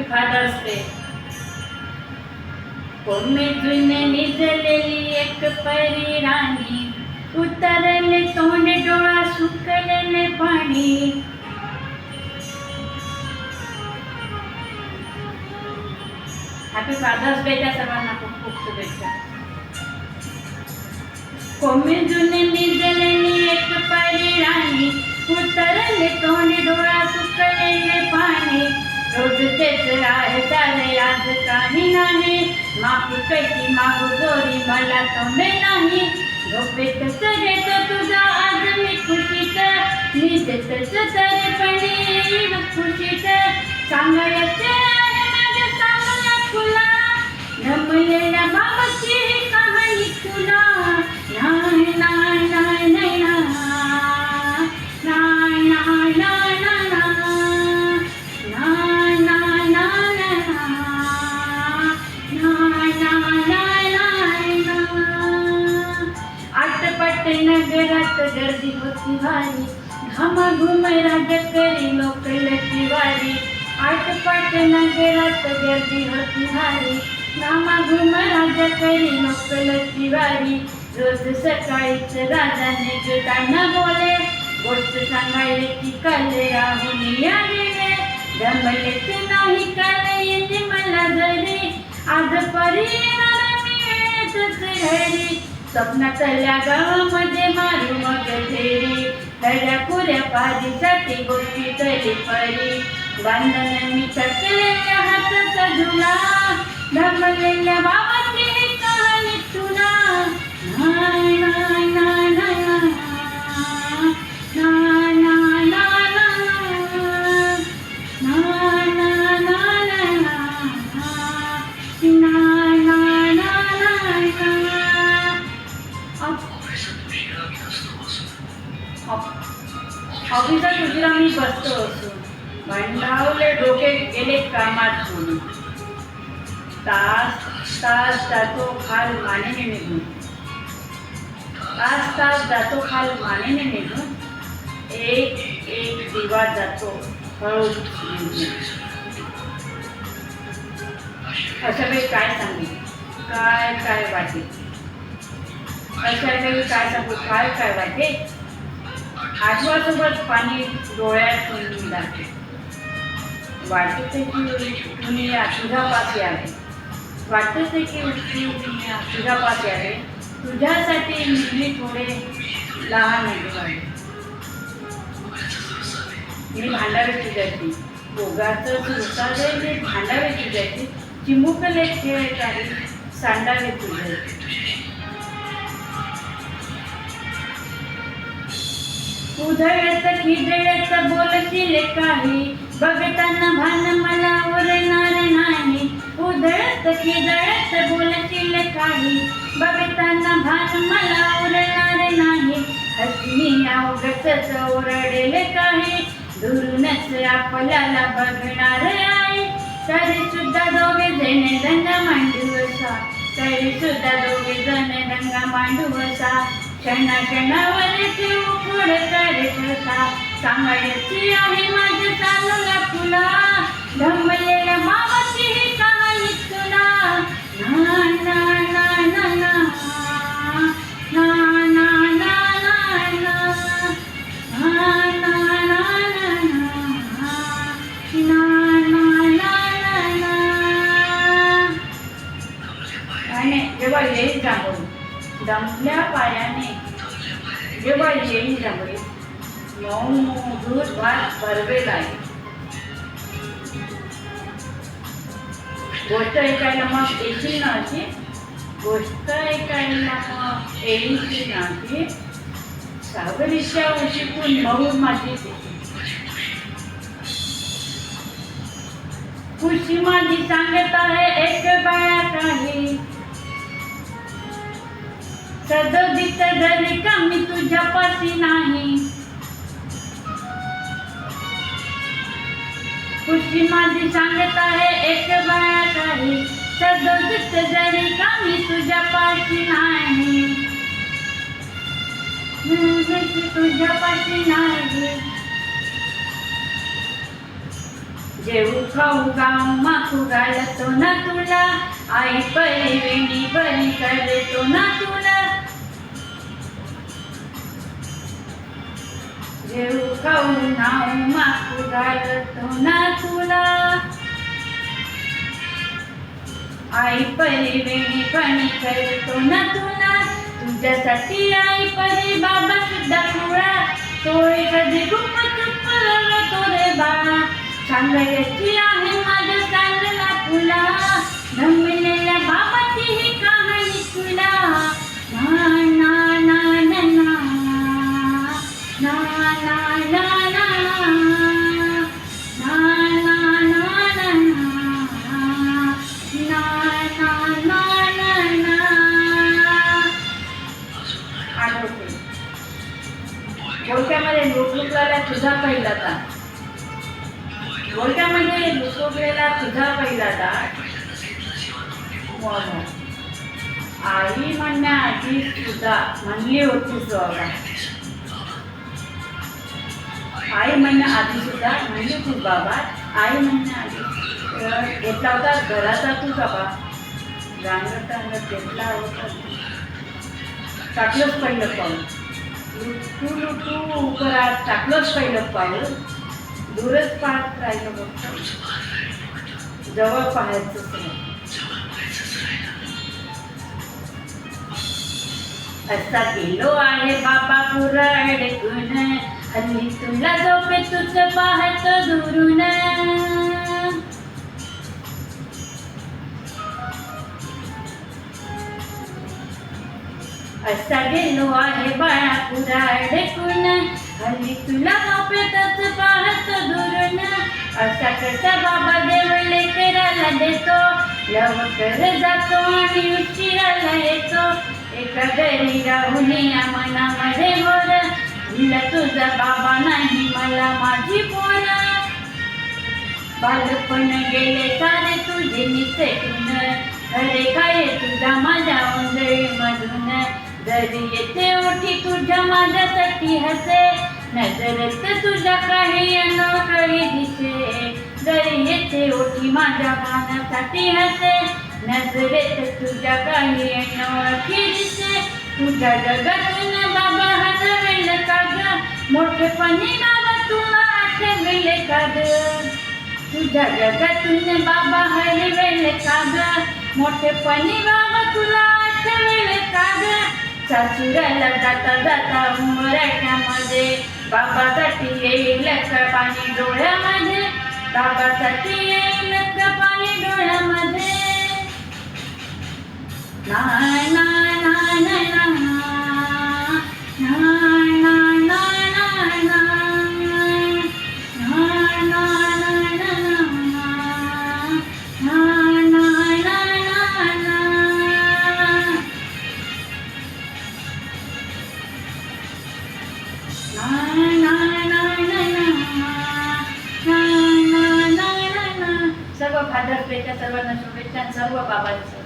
Happy fathers day. कोमेजून निजलेली एक परी राणी, उतरले तोंड डोळा सुकलेले पाणी. हॅपी फादर्स डेच्या सर्वांना खूप खूप शुभेच्छा. कोमेजून निजलेली एक परी राणी, उतरले तोंड डोळा सुकलेले पाणी. रोज तेच राहे चाले आज काही नाही, माफी कैसी मागू गोरी मला तोंड नाही. झोपेतच घेतो तुझा आज मी खुशीत, निजतच तरीपणी खुशीत. सांगायचे आहे माझ्या चांगल्या तुला, रमलेल्या बाबाची ही कहाणी तुला. नाही नाही नाही नाही नाही नाही नगरात गर्दी होती भारी, घामाघूम राज्य करी लोक लटवारी. आटपाट नगरात गर्दी होती भारी, घामाघूम राज्य करी लोक लटवारी. रोज सकाळीच राजा निघताना बोले, गोष्ट सांगायची काल राहून या गेले. दमलेच नाही काल येते मला घरी, आज परी येणार मी वेळेतच घरी. स्वप्नातल्या गावामध्ये मारू मग फेरी, खऱ्या पुऱ्या पारीसाठी गोष्टी तरी परी. बांधण मी थकलेल्या हाताचा झुला, धमलेल्या बाबाची ही कहाणी तुला. नाही नाही नाही नाही ऑफिसात उशिरा मी बसतो असून, भांडावले डोके गेले कामात सोडून. तास तास जातो खाल मानेने निघून, तास तास जातो खाल मानेने निघून. एक एक दिवा जातो हळू निघून. अशा वेळी काय सांगू, काय काय वाटे. अशा वेळी काय सांगू, काय काय वाटे. आठवड्यासोबत पाणी डोळ्यातून जाते, वाटते की दुनिया तुझ्यापास यावे, वाटते की दुनिया तुझ्यापास यावे. तुझ्यासाठी मी थोडे लहान आहे. मी भांडावे तुझ्याची, दोघाचं सुसावे मी भांडावे तुझ्याची. चिमुकले खेळ काही सांडावे तुझ्याची. उधळत खिदळत बोलशील काही, बघताना भान मला उरणार नाही. उधळत खिदळत बोलशील काही, बघताना भान मला उरणार नाही. हसणी अवघटच ओरडेल काही, दुरूनच आपल्याला बघणार आहे. तरी सुद्धा दोघे जण दंगा मांडू असा, तरी सुद्धा दोघे जण दंगा मांडू असा. क्षणा क्षणावर जीव पुढे कसा, सांगायची आहे माझ्या चालूला तुला. धमलेल्या बाबाची ही कहाणी तुला. ना ना ना ना ना ना ना ना जेव्हा येईल जांभळी दमल्या पायाने, जेव्हा येईल जांभळी मऊ दूध भात भरवेल आहे. गोष्ट ऐकायला मग येशील ना अशी, गोष्ट ऐकायला मग येईल ना अशी. सागरीच्या उशीतून मऊ माझी खुशी माझी सांगत आहे एक बाळा काही. सदोदित घरी का मी तुझ्यापाशी नाही. खुशी माझी सांगत आहे एक बाळा काही. सदोदित घरी का मी तुझ्यापाशी नाही. तुझ्यापाशी नाही. जेऊ खाऊ गाऊ माखू घालतो ना तुला, आई परी वेणी बरी करतो ना तुला. जेऊ खाऊ नाऊ माखू घालतो ना तुला, आई परी वेणी बरी करतो ना तुला. तुझ्यासाठी आई परी बाबा सुद्धा खुळा, तोय कधी गुप्प चुप्प रडतो रे बाळा. सांगायची आहे माझ्या सांगला तुला, धमलेल्या बाबाची ही कहाणी तुला. ना ना ना ना ना ना ना ना ना ना ना ना ना ना. आठवते बोलक्यामध्ये लुकलुकलेला तुझा पहिला ताट, बोलक्यामध्ये लुकलुकलेला तुझा पहिला ताट. आई म्हणण्याआधी सुद्धा म्हणली होती बाबा, आई म्हणण्याआधी सुद्धा म्हणली होती बाबा. आई म्हणण्याआधी घेतला होता घराचा तू बाबा, रांगत रांगत घेतला होता, टाकलंच पहिलं पाऊल. लुटू लुटू उपरात टाकलंच पहिलं पाऊल. दूरच पाहत राहिलं बघ, जवळ पाहायचं नाही. असा गेलो आहे बाबा पुरा अडकून, हल्ली तुला झोपे तुझं पाहत दुरून. असा गेलो आहे बाळा पुरा अडकून, हल्ली तुला झोपेतच पाहत दुरून. असा कसा बाबा देव लेकराला देतो, लवकर जातो आणि उशिराला येतो. एका घरी राहून या मनामध्ये मोर, तुला तुझा बाबा नाही मला माझी पोर. बालपण गेले सारे तुझे निसटून, खरे काय तुझा माझ्या उंदळी मधून. जरी येते ओठी तुझ्या माझ्यासाठी हसे, नजरेत तुझ्या काही अनोखळी दिसे. जरी येते ओठी माझ्या पानासाठी हसे, नजरेत तुझ्या काही अनोखी दिसे. तुझ्या जगातून बाबा हरवेल का ग, मोठेपणी बाबा तुला आठवेल का ग. तुझ्या जगातून बाबा हरवेल का ग, मोठेपणी बाबा तुला आठवेल का ग. सासुराला जाता जाता उंबरठ्यामध्ये, बाबासाठी येईल का पाणी डोळ्यामध्ये, बाबासाठी येईल का पाणी डोळ्यामध्ये. ना ना ना ना ना ना ना ना ना सर्व फादर्स डेच्या सर्वांना शुभेच्छा, सर्व बाबांचं